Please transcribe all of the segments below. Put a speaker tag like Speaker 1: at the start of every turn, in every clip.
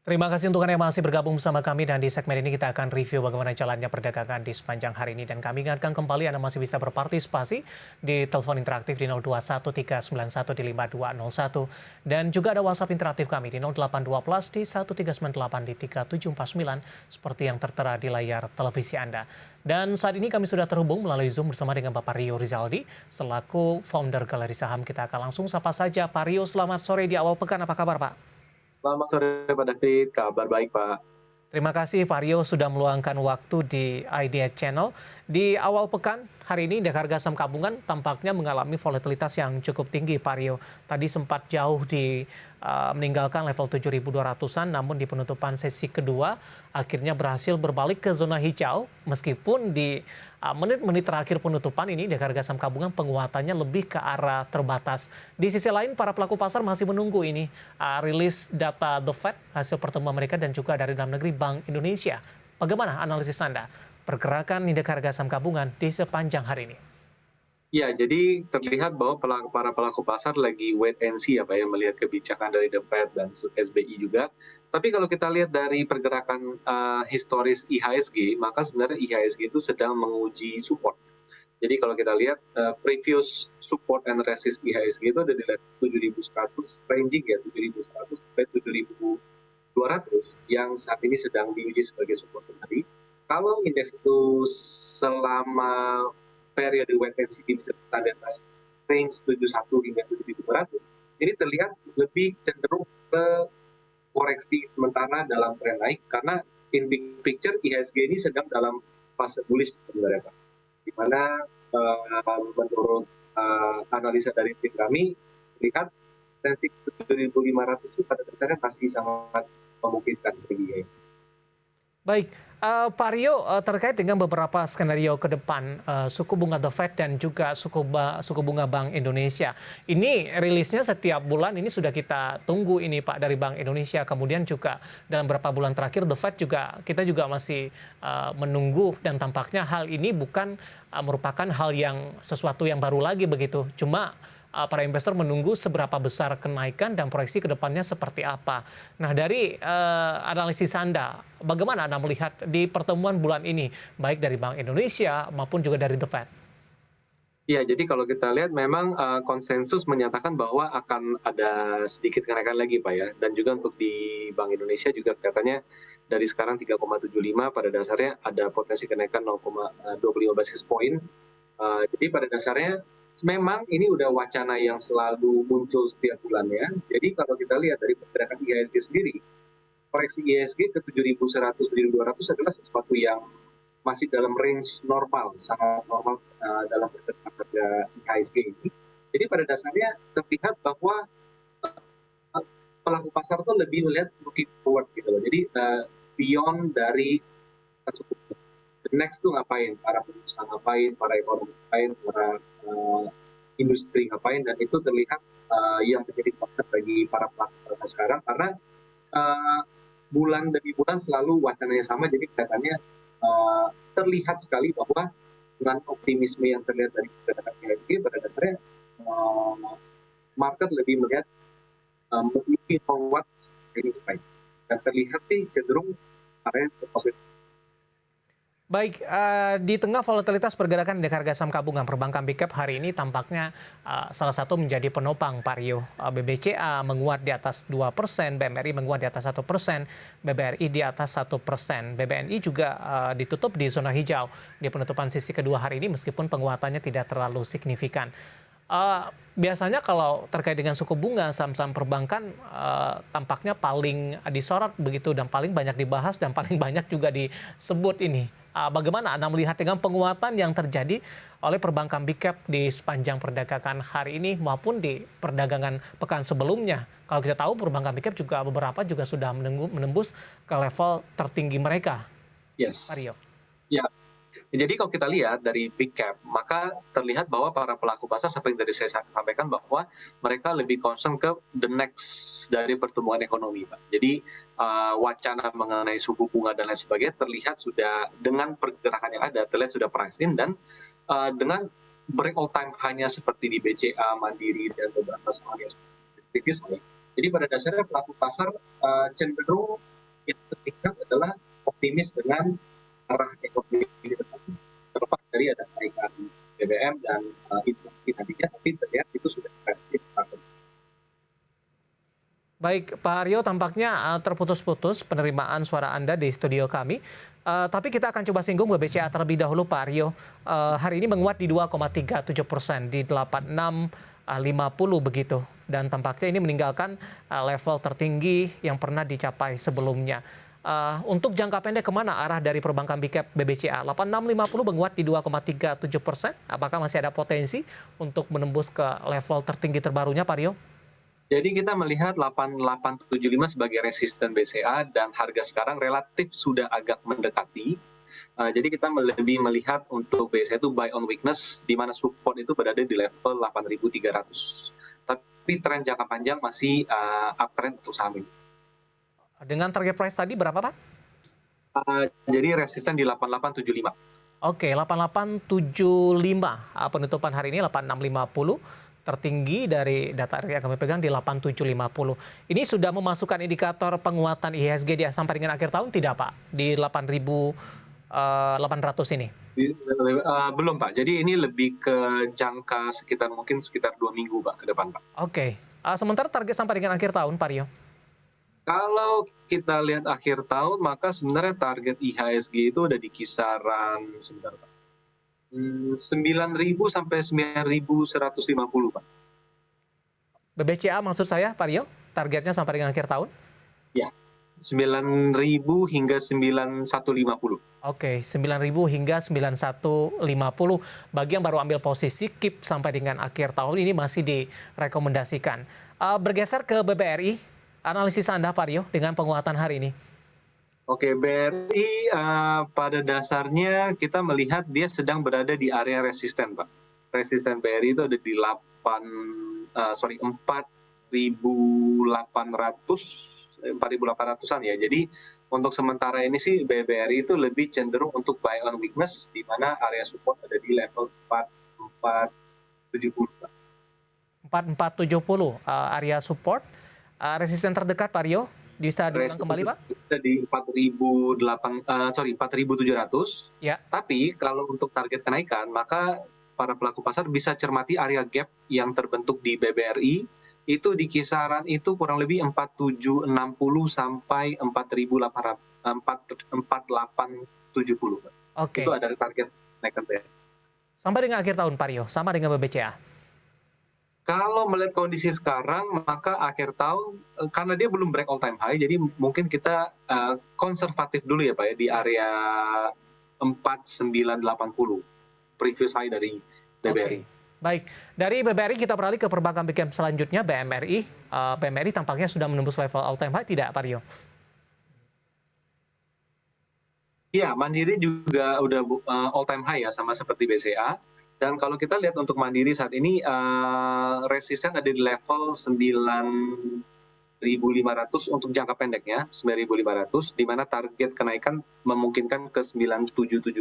Speaker 1: Terima kasih untuk Anda yang masih bergabung bersama kami dan di segmen ini kita akan review bagaimana jalannya perdagangan di sepanjang hari ini dan kami ingatkan kembali Anda masih bisa berpartisipasi di telepon interaktif di 021391 di 5201 dan juga ada WhatsApp interaktif kami di 0812 di 1398 di 3749 seperti yang tertera di layar televisi Anda. Dan saat ini kami sudah terhubung melalui Zoom bersama dengan Bapak Rio Rizaldi selaku founder Galeri Saham. Kita akan langsung sapa saja Pak Rio, selamat sore di awal pekan, apa kabar Pak?
Speaker 2: Selamat sore Pak David, kabar baik Pak.
Speaker 1: Terima kasih Pak Rio sudah meluangkan waktu di Idea Channel. Di awal pekan hari ini indeks harga saham gabungan tampaknya mengalami volatilitas yang cukup tinggi Pak Rio. Tadi sempat jauh meninggalkan level 7.200-an namun di penutupan sesi kedua akhirnya berhasil berbalik ke zona hijau meskipun di menit-menit terakhir penutupan ini indeks harga saham gabungan penguatannya lebih ke arah terbatas. Di sisi lain para pelaku pasar masih menunggu ini rilis data The Fed hasil pertemuan mereka dan juga dari dalam negeri Bank Indonesia. Bagaimana analisis Anda pergerakan indeks harga saham gabungan di sepanjang hari ini?
Speaker 2: Ya, jadi terlihat bahwa para pelaku pasar lagi wait and see ya Pak ya, melihat kebijakan dari The Fed dan SBI juga. Tapi kalau kita lihat dari pergerakan historis IHSG, maka sebenarnya IHSG itu sedang menguji support. Jadi kalau kita lihat previous support and resist IHSG itu ada di level 7.100, ranging ya 7.100 sampai 7.200 yang saat ini sedang diuji sebagai support kembali. Kalau indeks itu selama periode wait and see bisa berada di atas range 71 hingga 7.200, ini terlihat lebih cenderung ke koreksi sementara dalam tren naik karena in big picture IHSG ini sedang dalam fase bullish sebenarnya Pak. Di mana menurut analisa dari tim kami lihat tensi 7.500 itu pada dasarnya masih sangat memungkinkan bagi IHSG.
Speaker 1: Baik, Pak Rio, terkait dengan beberapa skenario ke depan suku bunga The Fed dan juga suku bunga Bank Indonesia. Ini rilisnya setiap bulan ini sudah kita tunggu ini Pak dari Bank Indonesia. Kemudian juga dalam beberapa bulan terakhir The Fed juga kita juga masih menunggu dan tampaknya hal ini bukan merupakan hal yang sesuatu yang baru lagi begitu. Cuma para investor menunggu seberapa besar kenaikan dan proyeksi ke depannya seperti apa. Nah, dari analisis Anda, bagaimana Anda melihat di pertemuan bulan ini, baik dari Bank Indonesia maupun juga dari The Fed?
Speaker 2: Ya, jadi kalau kita lihat memang konsensus menyatakan bahwa akan ada sedikit kenaikan lagi Pak ya. Dan juga untuk di Bank Indonesia juga katanya dari sekarang 3,75 pada dasarnya ada potensi kenaikan 0,25 basis point. Jadi pada dasarnya memang ini udah wacana yang selalu muncul setiap bulannya. Jadi kalau kita lihat dari pergerakan IHSG sendiri, koreksi IHSG ke 7.100, 7.200 adalah sesuatu yang masih dalam range normal, sangat normal dalam pergerakan harga IHSG ini. Jadi pada dasarnya terlihat bahwa pelaku pasar tuh lebih melihat looking forward gitu loh. Jadi beyond dari the next tuh ngapain, para pengusaha ngapain, para ekonomi ngapain, para industri ngapain, dan itu terlihat yang menjadi faktor bagi para pelaku pasar sekarang karena bulan demi bulan selalu wacananya sama, jadi kelihatannya terlihat sekali bahwa dengan optimisme yang terlihat dari pergerakan IHSG pada dasarnya market lebih melihat looking forward ini baik, dan terlihat sih cenderung arahnya ke positif.
Speaker 1: Baik, di tengah volatilitas pergerakan indeks harga saham gabungan perbankan Big Cap hari ini tampaknya salah satu menjadi penopang Pak Rio. BBCA menguat di atas 2%, BMRI menguat di atas 1%, BBRI di atas 1%. BBNI juga ditutup di zona hijau di penutupan sesi kedua hari ini meskipun penguatannya tidak terlalu signifikan. Biasanya kalau terkait dengan suku bunga saham-saham perbankan tampaknya paling disorot begitu dan paling banyak dibahas dan paling banyak juga disebut ini. Bagaimana Anda melihat dengan penguatan yang terjadi oleh perbankan Big Cap di sepanjang perdagangan hari ini maupun di perdagangan pekan sebelumnya? Kalau kita tahu perbankan Big Cap juga beberapa juga sudah menembus ke level tertinggi mereka.
Speaker 2: Yes.
Speaker 1: Mario.
Speaker 2: Ya. Jadi kalau kita lihat dari Big Cap, maka terlihat bahwa para pelaku pasar seperti yang tadi saya sampaikan bahwa mereka lebih concern ke the next dari pertumbuhan ekonomi, Pak. Jadi wacana mengenai suku bunga dan lain sebagainya terlihat sudah dengan pergerakan yang ada, terlihat sudah price in dan dengan break all time high-nya seperti di BCA, Mandiri dan beberapa saham yang previous. Jadi pada dasarnya pelaku pasar cenderung yang tertingkat adalah optimis dengan arah ekonomi ke depan. Terlepas dari ada kenaikan BBM dan inflasi nantinya, tapi terlihat itu sudah pasti.
Speaker 1: Baik, Pak Aryo, tampaknya terputus-putus penerimaan suara Anda di studio kami. Tapi kita akan coba singgung BBCA terlebih dahulu, Pak Aryo. Hari ini menguat di 2,37%, di 86,50 begitu. Dan tampaknya ini meninggalkan level tertinggi yang pernah dicapai sebelumnya. Untuk jangka pendek kemana arah dari perbankan Big Cap BBCA? 86,50 menguat di 2,37%. Apakah masih ada potensi untuk menembus ke level tertinggi terbarunya, Pak Aryo?
Speaker 2: Jadi kita melihat 8875 sebagai resisten BCA dan harga sekarang relatif sudah agak mendekati. Jadi kita lebih melihat untuk BCA itu buy on weakness, di mana support itu berada di level 8.300. Tapi tren jangka panjang masih uptrend untuk saham ini.
Speaker 1: Dengan target price tadi berapa, Pak?
Speaker 2: Jadi resisten di 8875.
Speaker 1: Oke, 8875. Penutupan hari ini 8650. Tertinggi dari data yang kami pegang di 8750. Ini sudah memasukkan indikator penguatan IHSG sampai dengan akhir tahun tidak, Pak? Di 8.800 ini?
Speaker 2: Belum, Pak. Jadi ini lebih ke jangka sekitar 2 minggu, Pak, ke depan, Pak.
Speaker 1: Oke. Sementara target sampai dengan akhir tahun, Pak Rio?
Speaker 2: Kalau kita lihat akhir tahun, maka sebenarnya target IHSG itu ada di kisaran, sebentar, Pak. 9.000 sampai 9.150, Pak.
Speaker 1: BBCA maksud saya, Pak Rio, targetnya sampai dengan akhir tahun?
Speaker 2: Ya, 9.000 hingga 9.150.
Speaker 1: Oke, 9.000 hingga 9.150. Bagi yang baru ambil posisi, keep sampai dengan akhir tahun ini masih direkomendasikan. Bergeser ke BBRI, analisis Anda, Pak Rio, dengan penguatan hari ini.
Speaker 2: Oke, BRI pada dasarnya kita melihat dia sedang berada di area resisten, Pak. Resisten BRI itu ada di 4.800-an ya. Jadi untuk sementara ini sih BBRI itu lebih cenderung untuk buy on weakness, di mana area support ada di level 4.470, Pak.
Speaker 1: 4.470 area support. Resisten terdekat, Pak Rio, bisa diulang kembali, Pak?
Speaker 2: Di 4.700.
Speaker 1: Ya.
Speaker 2: Tapi kalau untuk target kenaikan, maka para pelaku pasar bisa cermati area gap yang terbentuk di BBRI itu di kisaran itu kurang lebih 4.760 sampai 4.870.
Speaker 1: Oke.
Speaker 2: Itu ada target kenaikan BRI.
Speaker 1: Sampai dengan akhir tahun, Pak Rio, sama dengan BBCA.
Speaker 2: Kalau melihat kondisi sekarang, maka akhir tahun, karena dia belum break all time high, jadi mungkin kita konservatif dulu ya Pak ya, di area 4.980, previous high dari BBRI.
Speaker 1: Okay. Baik, dari BBRI kita beralih ke perbankan Big Cap selanjutnya, BMRI. BMRI tampaknya sudah menembus level all time high, tidak Pak Rio?
Speaker 2: Iya, Mandiri juga udah all time high ya, sama seperti BCA. Dan kalau kita lihat untuk Mandiri saat ini resisten ada di level 9.500 untuk jangka pendeknya, 9.500, di mana target kenaikan memungkinkan ke 9.775.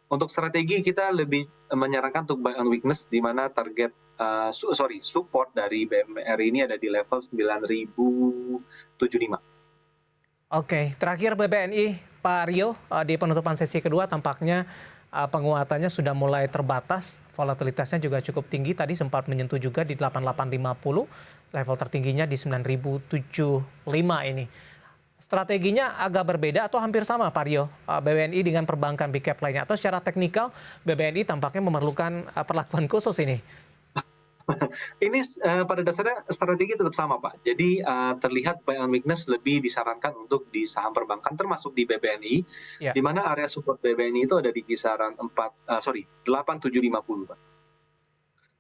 Speaker 2: Untuk strategi kita lebih menyarankan untuk buy on weakness, di mana target support dari BMRI ini ada di level 9.075.
Speaker 1: Oke, terakhir BBNI, Pak Rio, di penutupan sesi kedua tampaknya penguatannya sudah mulai terbatas, volatilitasnya juga cukup tinggi, tadi sempat menyentuh juga di 8850, level tertingginya di 9075 ini. Strateginya agak berbeda atau hampir sama Pak Rio, BBNI dengan perbankan Big Cap lainnya, atau secara teknikal BBNI tampaknya memerlukan perlakuan khusus ini?
Speaker 2: Ini pada dasarnya strategi tetap sama Pak. Jadi terlihat buy on weakness lebih disarankan untuk di saham perbankan termasuk di BBNI, ya. Di mana area support BBNI itu ada di kisaran 8750 Pak.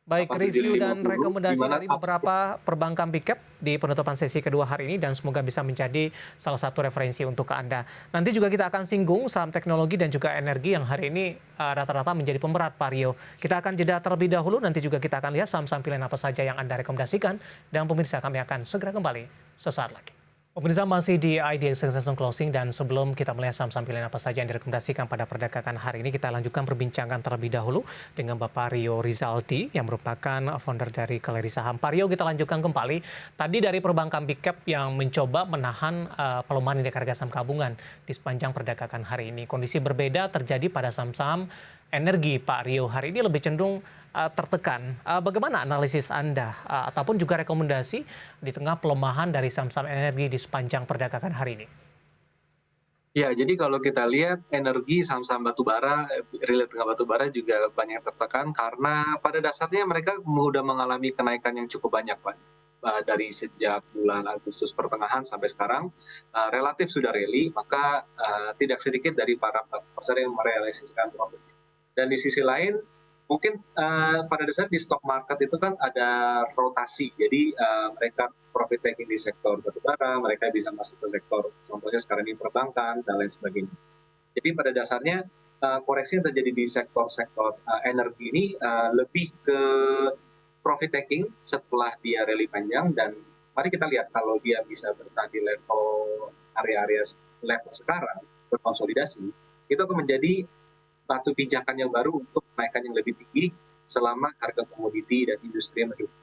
Speaker 1: Baik, review dan rekomendasi dari beberapa perbankan Big Cap di penutupan sesi kedua hari ini dan semoga bisa menjadi salah satu referensi untuk Anda. Nanti juga kita akan singgung saham teknologi dan juga energi yang hari ini rata-rata menjadi pemberat Pak Rio. Kita akan jeda terlebih dahulu, nanti juga kita akan lihat saham-saham pilihan apa saja yang Anda rekomendasikan dan pemirsa kami akan segera kembali sesaat lagi. Pemirsa masih di IDX Session Closing dan sebelum kita melihat saham-saham pilihan apa saja yang direkomendasikan pada perdagangan hari ini, kita lanjutkan perbincangan terlebih dahulu dengan Bapak Rio Rizaldi yang merupakan founder dari Galeri Saham. Pak Rio, kita lanjutkan kembali. Tadi dari perbankan Big Cap yang mencoba menahan pelemahan indeks harga saham gabungan di sepanjang perdagangan hari ini. Kondisi berbeda terjadi pada saham-saham energi, Pak Rio. Hari ini lebih cenderung tertekan. Bagaimana analisis Anda ataupun juga rekomendasi di tengah pelemahan dari saham-saham energi di sepanjang perdagangan hari ini?
Speaker 2: Ya, jadi kalau kita lihat energi saham-saham batubara, relate dengan batubara juga banyak tertekan karena pada dasarnya mereka sudah mengalami kenaikan yang cukup banyak, Pak. Dari sejak bulan Agustus pertengahan sampai sekarang relatif sudah rally, maka tidak sedikit dari para pasar yang merealisasikan profit. Dan di sisi lain, mungkin pada dasarnya di stock market itu kan ada rotasi, jadi mereka profit taking di sektor batubara, mereka bisa masuk ke sektor, contohnya sekarang ini perbankan dan lain sebagainya. Jadi pada dasarnya koreksi yang terjadi di sektor-sektor energi ini lebih ke profit taking setelah dia rally panjang, dan mari kita lihat kalau dia bisa bertahan di level area-area level sekarang berkonsolidasi, itu akan menjadi satu pijakan yang baru untuk kenaikan yang lebih tinggi selama harga komoditi dan industri yang mendukung.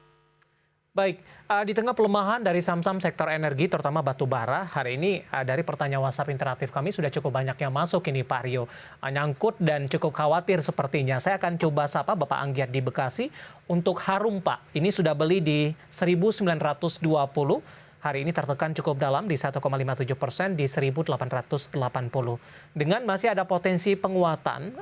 Speaker 1: Baik, di tengah pelemahan dari saham-saham sektor energi, terutama batu bara, hari ini dari pertanyaan WhatsApp interaktif kami sudah cukup banyak yang masuk ini Pak Rio. Nyangkut dan cukup khawatir sepertinya. Saya akan coba sapa Bapak Anggiat di Bekasi untuk Harum Pak. Ini sudah beli di 1920. Hari ini tertekan cukup dalam di 1,57% di 1880. Dengan masih ada potensi penguatan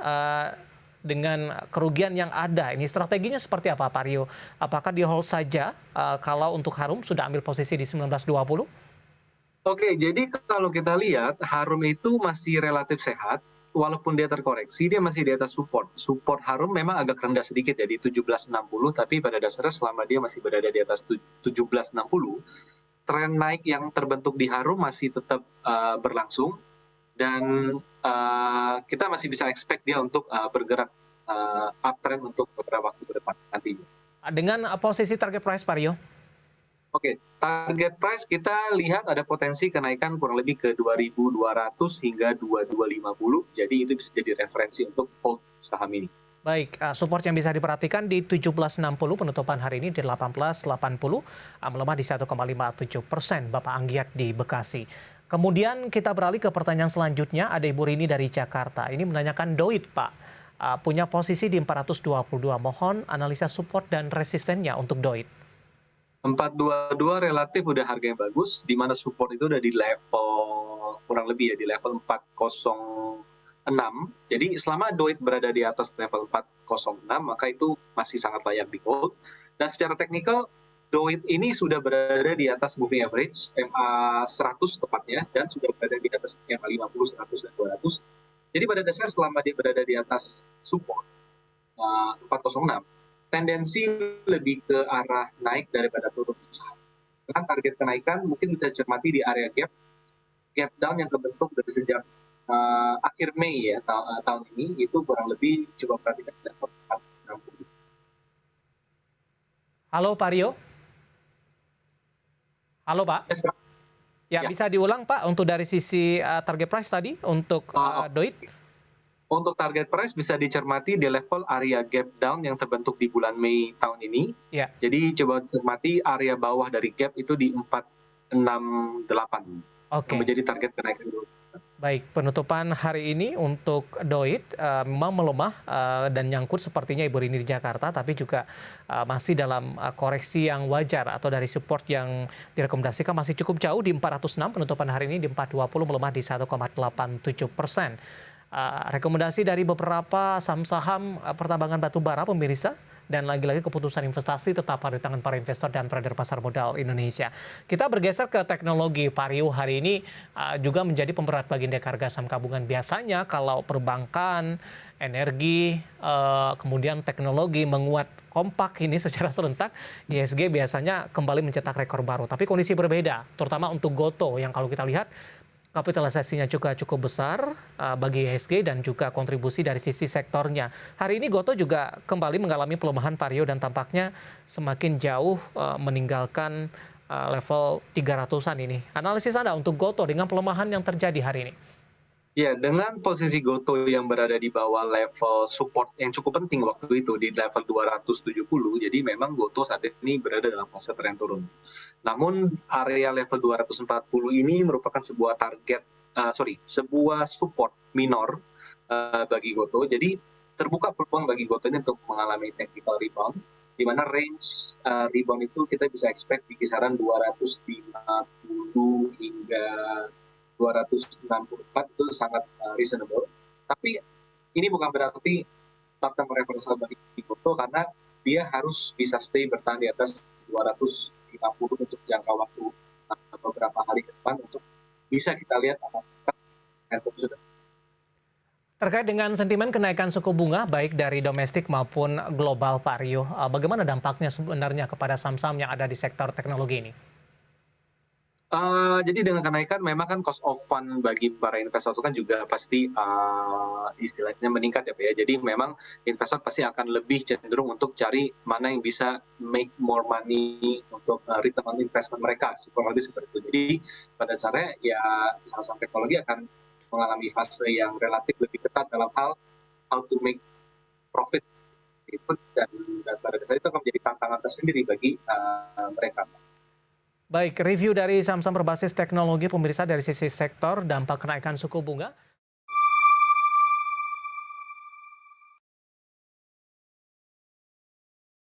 Speaker 1: dengan kerugian yang ada. Ini strateginya seperti apa Pak Rio? Apakah di hold saja kalau untuk Harum sudah ambil posisi di 1920?
Speaker 2: Oke, jadi kalau kita lihat Harum itu masih relatif sehat. Walaupun dia terkoreksi, dia masih di atas support. Support Harum memang agak rendah sedikit ya di 1760, tapi pada dasarnya selama dia masih berada di atas 1760, tren naik yang terbentuk di Harum masih tetap berlangsung, dan kita masih bisa expect dia untuk bergerak uptrend untuk beberapa waktu ke depan nantinya.
Speaker 1: Dengan posisi target price Pak Rio?
Speaker 2: Oke, target price kita lihat ada potensi kenaikan kurang lebih ke 2.200 hingga 2.250, jadi itu bisa jadi referensi untuk hold saham ini.
Speaker 1: Baik, support yang bisa diperhatikan di 1760, penutupan hari ini di 1880, melemah di 1,57%, Bapak Anggiat di Bekasi. Kemudian kita beralih ke pertanyaan selanjutnya, ada Ibu Rini dari Jakarta. Ini menanyakan Doit, Pak. Punya posisi di 422, mohon analisa support dan resistennya untuk Doit.
Speaker 2: 422 relatif udah harga yang bagus, di mana support itu udah di level kurang lebih ya di level 406. Jadi selama Doit berada di atas level 406, maka itu masih sangat layak di hold. Dan secara teknikal, Doit ini sudah berada di atas moving average, MA 100 tepatnya, dan sudah berada di atas MA 50, 100, dan 200. Jadi pada dasarnya selama dia berada di atas support 406, tendensi lebih ke arah naik daripada turun saham. Dengan target kenaikan mungkin bisa cermati di area gap down yang terbentuk dari sejak akhir Mei ya tahun ini, itu kurang lebih coba perhatikan di level 460.
Speaker 1: Halo Pak Rio? Halo Pak?
Speaker 2: Yes, Pak.
Speaker 1: Ya,
Speaker 2: Ya.
Speaker 1: bisa diulang Pak untuk dari sisi target price tadi untuk Doit?
Speaker 2: Untuk target price bisa dicermati di level area gap down yang terbentuk di bulan Mei tahun ini.
Speaker 1: Ya.
Speaker 2: Jadi coba cermati area bawah dari gap itu di 468.
Speaker 1: Oke.
Speaker 2: Menjadi target kenaikan dulu.
Speaker 1: Baik, penutupan hari ini untuk Doit memang melemah dan nyangkut sepertinya Ibu Rini di Jakarta, tapi juga masih dalam koreksi yang wajar atau dari support yang direkomendasikan masih cukup jauh di 406, penutupan hari ini di 420 melemah di 1,87%. Rekomendasi dari beberapa saham-saham pertambangan batubara pemirsa, dan lagi-lagi keputusan investasi tetap ada di tangan para investor dan trader pasar modal Indonesia. Kita bergeser ke teknologi. Pak Rio, hari ini juga menjadi pemberat bagi indeks harga saham gabungan. Biasanya kalau perbankan, energi, kemudian teknologi menguat kompak ini secara serentak, IHSG biasanya kembali mencetak rekor baru. Tapi kondisi berbeda, terutama untuk Gotoh yang kalau kita lihat kapitalisasinya juga cukup besar bagi IHSG dan juga kontribusi dari sisi sektornya. Hari ini Gotoh juga kembali mengalami pelemahan Pak Rio dan tampaknya semakin jauh meninggalkan level 300-an ini. Analisis Anda untuk GoTo dengan pelemahan yang terjadi hari ini?
Speaker 2: Ya, dengan posisi GoTo yang berada di bawah level support yang cukup penting waktu itu di level 270, jadi memang GoTo saat ini berada dalam fase tren turun. Namun area level 240 ini merupakan sebuah sebuah support minor bagi GoTo. Jadi terbuka peluang bagi GoTo ini untuk mengalami technical rebound, di mana range rebound itu kita bisa expect di kisaran 250 hingga 264 itu sangat reasonable. Tapi ini bukan berarti bottom reversal bagi GoTo karena dia harus bisa stay bertahan di atas 250 untuk jangka waktu beberapa hari ke depan untuk bisa kita lihat apakah momentum sudah.
Speaker 1: Terkait dengan sentimen kenaikan suku bunga baik dari domestik maupun global, Pak Rio, bagaimana dampaknya sebenarnya kepada saham-saham yang ada di sektor teknologi ini?
Speaker 2: Jadi dengan kenaikan memang kan cost of fund bagi para investor itu kan juga pasti istilahnya meningkat ya Pak ya. Jadi memang investor pasti akan lebih cenderung untuk cari mana yang bisa make more money untuk return on investment mereka, kurang lebih seperti itu. Jadi pada dasarnya ya saham-saham teknologi akan mengalami fase yang relatif lebih ketat dalam hal how to make profit itu, dan pada dasarnya itu akan menjadi tantangan tersendiri bagi mereka.
Speaker 1: Baik, review dari saham-saham berbasis teknologi pemirsa dari sisi sektor dampak kenaikan suku bunga.